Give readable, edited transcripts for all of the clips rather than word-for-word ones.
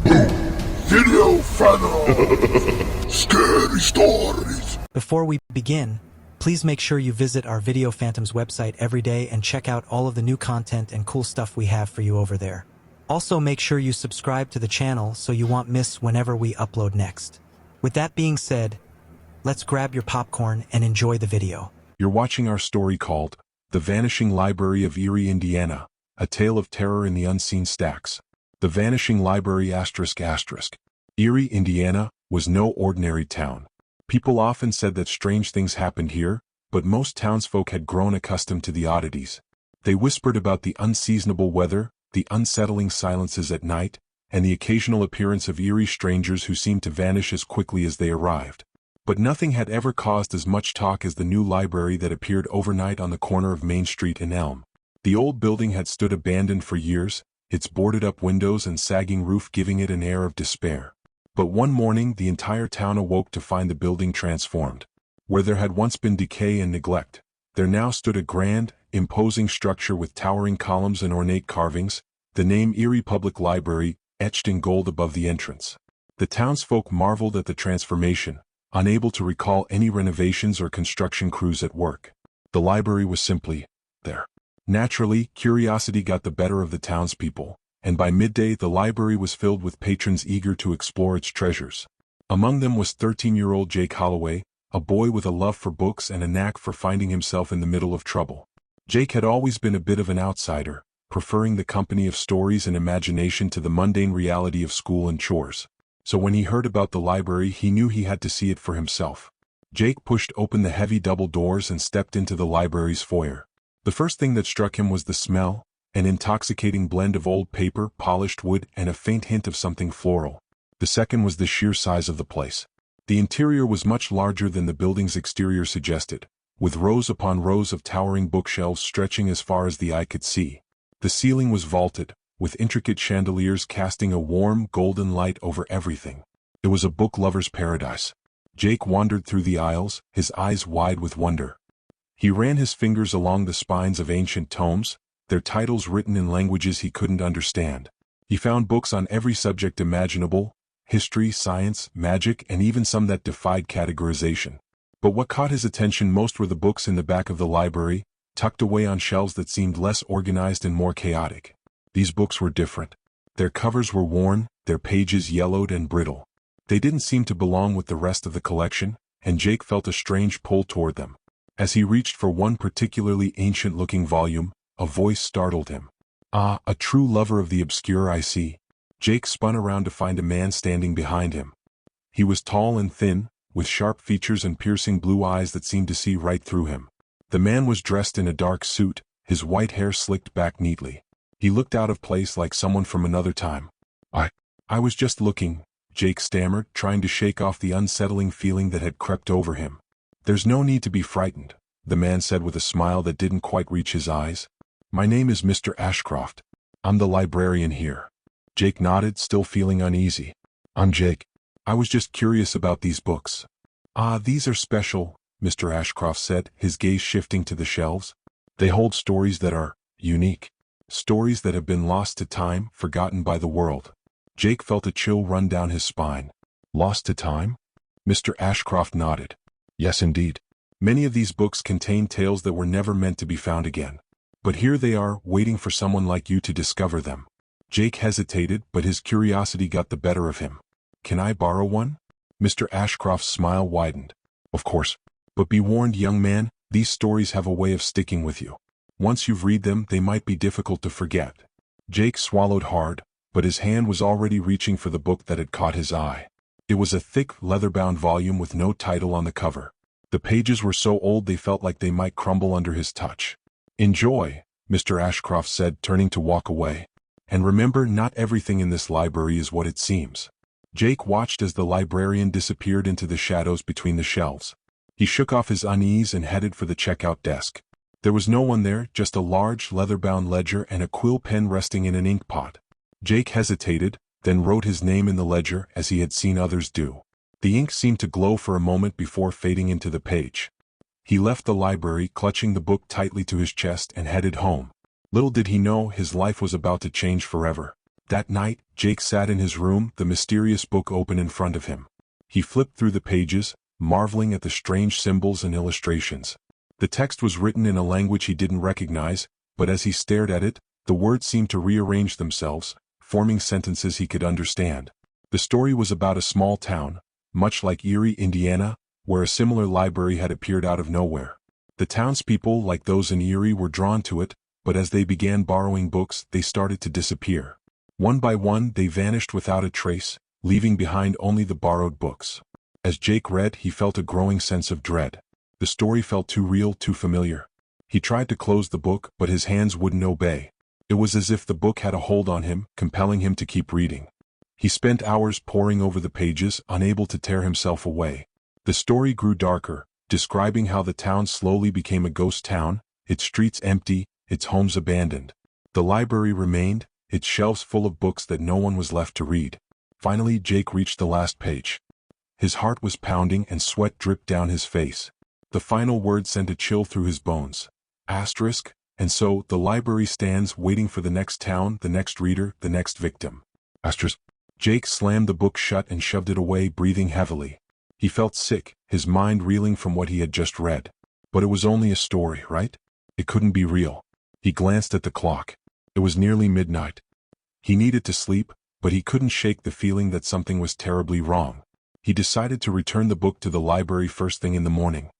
Video Phantom! Scary stories! Before we begin, please make sure you visit our Video Phantoms website every day and check out all of the new content and cool stuff we have for you over there. Also make sure you subscribe to the channel so you won't miss whenever we upload next. With that being said, let's grab your popcorn and enjoy the video. You're watching our story called The Vanishing Library of Eerie, Indiana, a tale of terror in the unseen stacks. The Vanishing Library ***. Eerie, Indiana, was no ordinary town. People often said that strange things happened here, but most townsfolk had grown accustomed to the oddities. They whispered about the unseasonable weather, the unsettling silences at night, and the occasional appearance of eerie strangers who seemed to vanish as quickly as they arrived. But nothing had ever caused as much talk as the new library that appeared overnight on the corner of Main Street and Elm. The old building had stood abandoned for years, its boarded-up windows and sagging roof giving it an air of despair. But one morning the entire town awoke to find the building transformed. Where there had once been decay and neglect, there now stood a grand, imposing structure with towering columns and ornate carvings, the name Eerie Public Library etched in gold above the entrance. The townsfolk marveled at the transformation, unable to recall any renovations or construction crews at work. The library was simply there. Naturally, curiosity got the better of the townspeople, and by midday the library was filled with patrons eager to explore its treasures. Among them was 13-year-old Jake Holloway, a boy with a love for books and a knack for finding himself in the middle of trouble. Jake had always been a bit of an outsider, preferring the company of stories and imagination to the mundane reality of school and chores. So when he heard about the library, he knew he had to see it for himself. Jake pushed open the heavy double doors and stepped into the library's foyer. The first thing that struck him was the smell, an intoxicating blend of old paper, polished wood, and a faint hint of something floral. The second was the sheer size of the place. The interior was much larger than the building's exterior suggested, with rows upon rows of towering bookshelves stretching as far as the eye could see. The ceiling was vaulted, with intricate chandeliers casting a warm, golden light over everything. It was a book lover's paradise. Jake wandered through the aisles, his eyes wide with wonder. He ran his fingers along the spines of ancient tomes, their titles written in languages he couldn't understand. He found books on every subject imaginable: history, science, magic, and even some that defied categorization. But what caught his attention most were the books in the back of the library, tucked away on shelves that seemed less organized and more chaotic. These books were different. Their covers were worn, their pages yellowed and brittle. They didn't seem to belong with the rest of the collection, and Jake felt a strange pull toward them. As he reached for one particularly ancient-looking volume, a voice startled him. "Ah, a true lover of the obscure, I see." Jake spun around to find a man standing behind him. He was tall and thin, with sharp features and piercing blue eyes that seemed to see right through him. The man was dressed in a dark suit, his white hair slicked back neatly. He looked out of place like someone from another time. I was just looking," Jake stammered, trying to shake off the unsettling feeling that had crept over him. "There's no need to be frightened," the man said with a smile that didn't quite reach his eyes. "My name is Mr. Ashcroft. I'm the librarian here." Jake nodded, still feeling uneasy. "I'm Jake. I was just curious about these books." "Ah, these are special," Mr. Ashcroft said, his gaze shifting to the shelves. "They hold stories that are unique. Stories that have been lost to time, forgotten by the world." Jake felt a chill run down his spine. "Lost to time?" Mr. Ashcroft nodded. "Yes, indeed. Many of these books contain tales that were never meant to be found again. But here they are, waiting for someone like you to discover them." Jake hesitated, but his curiosity got the better of him. "Can I borrow one?" Mr. Ashcroft's smile widened. "Of course. But be warned, young man, these stories have a way of sticking with you. Once you've read them, they might be difficult to forget." Jake swallowed hard, but his hand was already reaching for the book that had caught his eye. It was a thick, leather-bound volume with no title on the cover. The pages were so old they felt like they might crumble under his touch. "Enjoy," Mr. Ashcroft said, turning to walk away. "And remember, not everything in this library is what it seems." Jake watched as the librarian disappeared into the shadows between the shelves. He shook off his unease and headed for the checkout desk. There was no one there, just a large, leather-bound ledger and a quill pen resting in an ink pot. Jake hesitated, then wrote his name in the ledger as he had seen others do. The ink seemed to glow for a moment before fading into the page. He left the library, clutching the book tightly to his chest, and headed home. Little did he know, his life was about to change forever. That night, Jake sat in his room, the mysterious book open in front of him. He flipped through the pages, marveling at the strange symbols and illustrations. The text was written in a language he didn't recognize, but as he stared at it, the words seemed to rearrange themselves, forming sentences he could understand. The story was about a small town, much like Eerie, Indiana, where a similar library had appeared out of nowhere. The townspeople, like those in Eerie, were drawn to it, but as they began borrowing books, they started to disappear. One by one, they vanished without a trace, leaving behind only the borrowed books. As Jake read, he felt a growing sense of dread. The story felt too real, too familiar. He tried to close the book, but his hands wouldn't obey. It was as if the book had a hold on him, compelling him to keep reading. He spent hours poring over the pages, unable to tear himself away. The story grew darker, describing how the town slowly became a ghost town, its streets empty, its homes abandoned. The library remained, its shelves full of books that no one was left to read. Finally, Jake reached the last page. His heart was pounding and sweat dripped down his face. The final word sent a chill through his bones. Asterisk, and so the library stands waiting for the next town, the next reader, the next victim. Asterisk. Jake slammed the book shut and shoved it away, breathing heavily. He felt sick, his mind reeling from what he had just read. But it was only a story, right? It couldn't be real. He glanced at the clock. It was nearly midnight. He needed to sleep, but he couldn't shake the feeling that something was terribly wrong. He decided to return the book to the library first thing in the morning.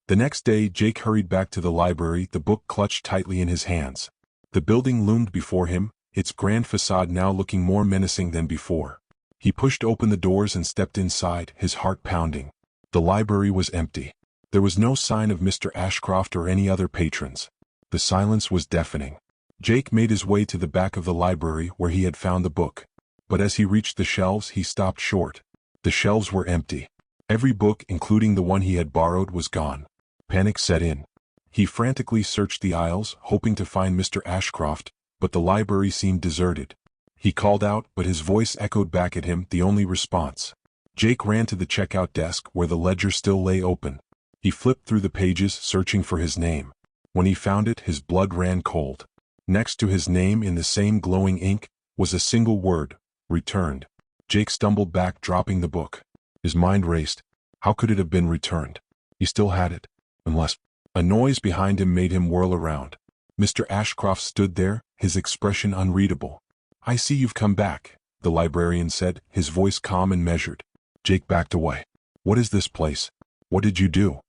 The next day, Jake hurried back to the library, the book clutched tightly in his hands. The building loomed before him, its grand facade now looking more menacing than before. He pushed open the doors and stepped inside, his heart pounding. The library was empty. There was no sign of Mr. Ashcroft or any other patrons. The silence was deafening. Jake made his way to the back of the library where he had found the book. But as he reached the shelves, he stopped short. The shelves were empty. Every book, including the one he had borrowed, was gone. Panic set in. He frantically searched the aisles, hoping to find Mr. Ashcroft, but the library seemed deserted. He called out, but his voice echoed back at him, the only response. Jake ran to the checkout desk where the ledger still lay open. He flipped through the pages, searching for his name. When he found it, his blood ran cold. Next to his name in the same glowing ink was a single word, returned. Jake stumbled back, dropping the book. His mind raced. How could it have been returned? He still had it. Unless... A noise behind him made him whirl around. Mr. Ashcroft stood there, his expression unreadable. "I see you've come back," the librarian said, his voice calm and measured. Jake backed away. "What is this place? What did you do?"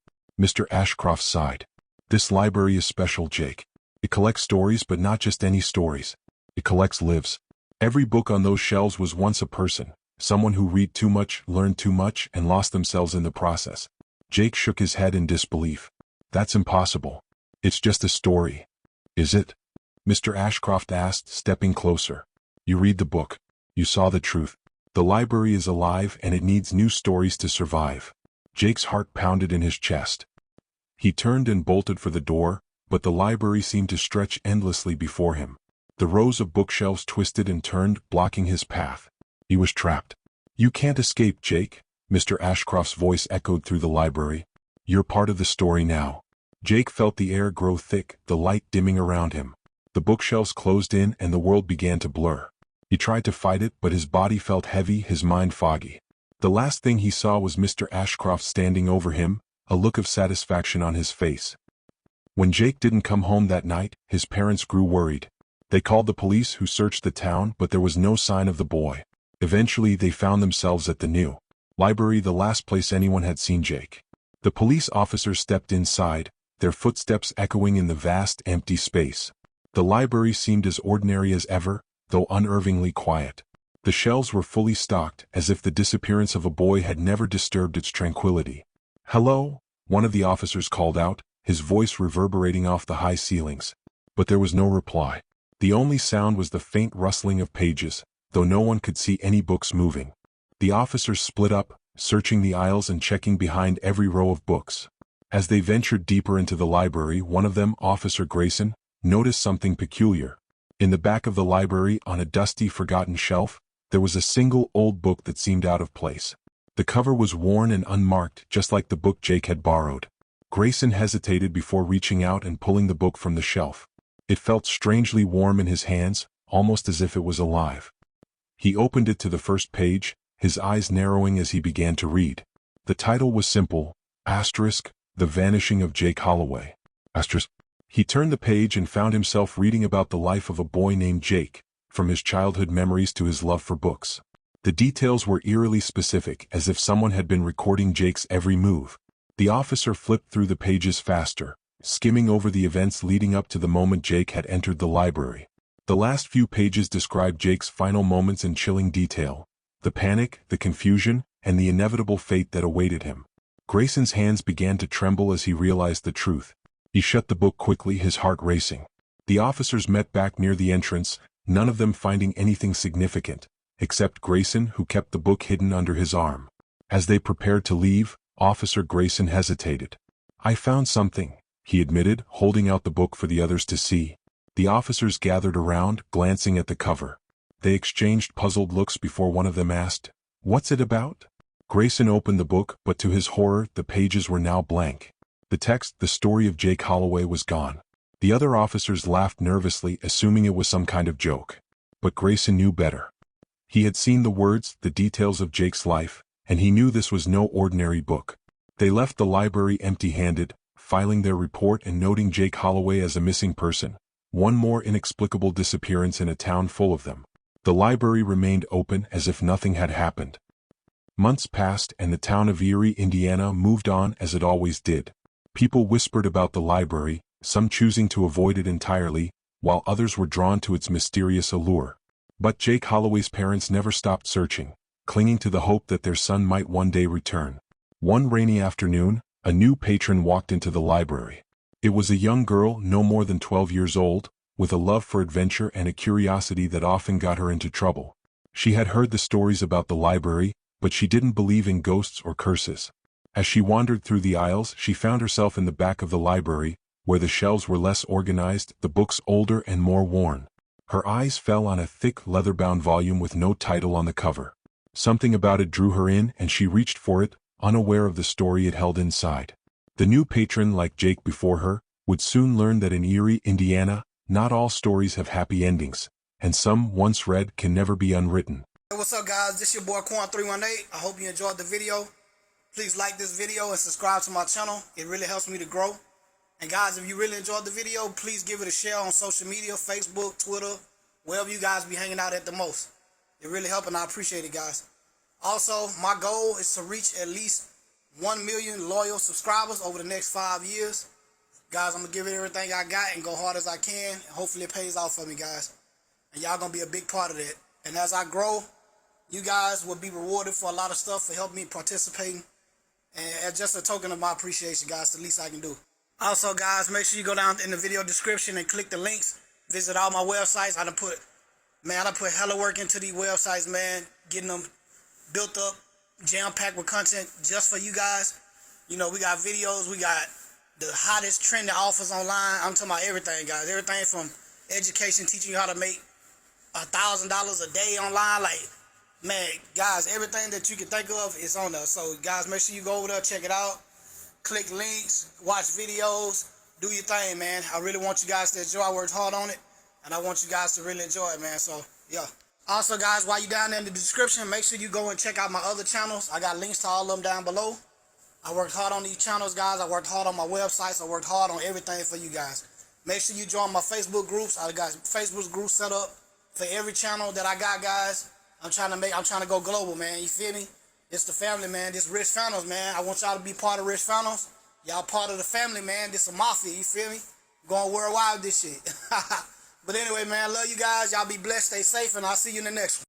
Mr. Ashcroft sighed. "This library is special, Jake. It collects stories, but not just any stories. It collects lives. Every book on those shelves was once a person, someone who read too much, learned too much, and lost themselves in the process." Jake shook his head in disbelief. "That's impossible. It's just a story." "Is it?" Mr. Ashcroft asked, stepping closer. "You read the book. You saw the truth. The library is alive and it needs new stories to survive." Jake's heart pounded in his chest. He turned and bolted for the door, but the library seemed to stretch endlessly before him. The rows of bookshelves twisted and turned, blocking his path. He was trapped. "You can't escape, Jake," Mr. Ashcroft's voice echoed through the library. "You're part of the story now." Jake felt the air grow thick, the light dimming around him. The bookshelves closed in and the world began to blur. He tried to fight it, but his body felt heavy, his mind foggy. The last thing he saw was Mr. Ashcroft standing over him, a look of satisfaction on his face. When Jake didn't come home that night, his parents grew worried. They called the police, who searched the town, but there was no sign of the boy. Eventually, they found themselves at the new library, the last place anyone had seen Jake. The police officers stepped inside, their footsteps echoing in the vast, empty space. The library seemed as ordinary as ever, though unnervingly quiet. The shelves were fully stocked, as if the disappearance of a boy had never disturbed its tranquility. "Hello?" one of the officers called out, his voice reverberating off the high ceilings. But there was no reply. The only sound was the faint rustling of pages, though no one could see any books moving. The officers split up, searching the aisles and checking behind every row of books. As they ventured deeper into the library, one of them, Officer Grayson, noticed something peculiar. In the back of the library, on a dusty, forgotten shelf, there was a single old book that seemed out of place. The cover was worn and unmarked, just like the book Jake had borrowed. Grayson hesitated before reaching out and pulling the book from the shelf. It felt strangely warm in his hands, almost as if it was alive. He opened it to the first page, his eyes narrowing as he began to read. The title was simple, *, The Vanishing of Jake Holloway. *. He turned the page and found himself reading about the life of a boy named Jake, from his childhood memories to his love for books. The details were eerily specific, as if someone had been recording Jake's every move. The officer flipped through the pages faster, skimming over the events leading up to the moment Jake had entered the library. The last few pages described Jake's final moments in chilling detail, the panic, the confusion, and the inevitable fate that awaited him. Grayson's hands began to tremble as he realized the truth. He shut the book quickly, his heart racing. The officers met back near the entrance, none of them finding anything significant, except Grayson, who kept the book hidden under his arm. As they prepared to leave, Officer Grayson hesitated. "I found something," he admitted, holding out the book for the others to see. The officers gathered around, glancing at the cover. They exchanged puzzled looks before one of them asked, "What's it about?" Grayson opened the book, but to his horror, the pages were now blank. The text, the story of Jake Holloway, was gone. The other officers laughed nervously, assuming it was some kind of joke. But Grayson knew better. He had seen the words, the details of Jake's life, and he knew this was no ordinary book. They left the library empty-handed, filing their report and noting Jake Holloway as a missing person. One more inexplicable disappearance in a town full of them. The library remained open as if nothing had happened. Months passed and the town of Eerie, Indiana moved on as it always did. People whispered about the library, some choosing to avoid it entirely, while others were drawn to its mysterious allure. But Jake Holloway's parents never stopped searching, clinging to the hope that their son might one day return. One rainy afternoon, a new patron walked into the library. It was a young girl no more than 12 years old, with a love for adventure and a curiosity that often got her into trouble. She had heard the stories about the library, but she didn't believe in ghosts or curses. As she wandered through the aisles, she found herself in the back of the library, where the shelves were less organized, the books older and more worn. Her eyes fell on a thick leather-bound volume with no title on the cover. Something about it drew her in, and she reached for it, unaware of the story it held inside. The new patron, like Jake before her, would soon learn that in Eerie, Indiana, not all stories have happy endings, and some, once read, can never be unwritten. Hey, what's up, guys? This your boy Quan318. I hope you enjoyed the video. Please like this video and subscribe to my channel. It really helps me to grow. And guys, if you really enjoyed the video, please give it a share on social media, Facebook, Twitter, wherever you guys be hanging out at the most. It really helps, and I appreciate it, guys. Also, my goal is to reach at least 1 million loyal subscribers over the next 5 years. Guys, I'm going to give it everything I got and go hard as I can. Hopefully it pays off for me, guys. And y'all going to be a big part of that. And as I grow, you guys will be rewarded for a lot of stuff for helping me participating. And as just a token of my appreciation, guys, the least I can do. Also, guys, make sure you go down in the video description and click the links. Visit all my websites. I done put hella work into these websites, man. Getting them built up, jam-packed with content just for you guys. You know, we got videos, we got the hottest trending offers online. I'm talking about everything, guys. Everything from education, teaching you how to make $1,000 a day online. Like, man, guys, everything that you can think of is on there. So, guys, make sure you go over there, check it out. Click links, watch videos, do your thing, man. I really want you guys to enjoy. I worked hard on it, and I want you guys to really enjoy it, man. So, yeah. Also, guys, while you're down there in the description, make sure you go and check out my other channels. I got links to all of them down below. I worked hard on these channels, guys. I worked hard on my websites. I worked hard on everything for you guys. Make sure you join my Facebook groups. I got Facebook groups set up for every channel that I got, guys. I'm trying to go global, man. You feel me? It's the family, man. This Rich Founders, man. I want y'all to be part of Rich Founders. Y'all part of the family, man. This a mafia, you feel me? Going worldwide with this shit. But anyway, man, I love you guys. Y'all be blessed, stay safe, and I'll see you in the next one.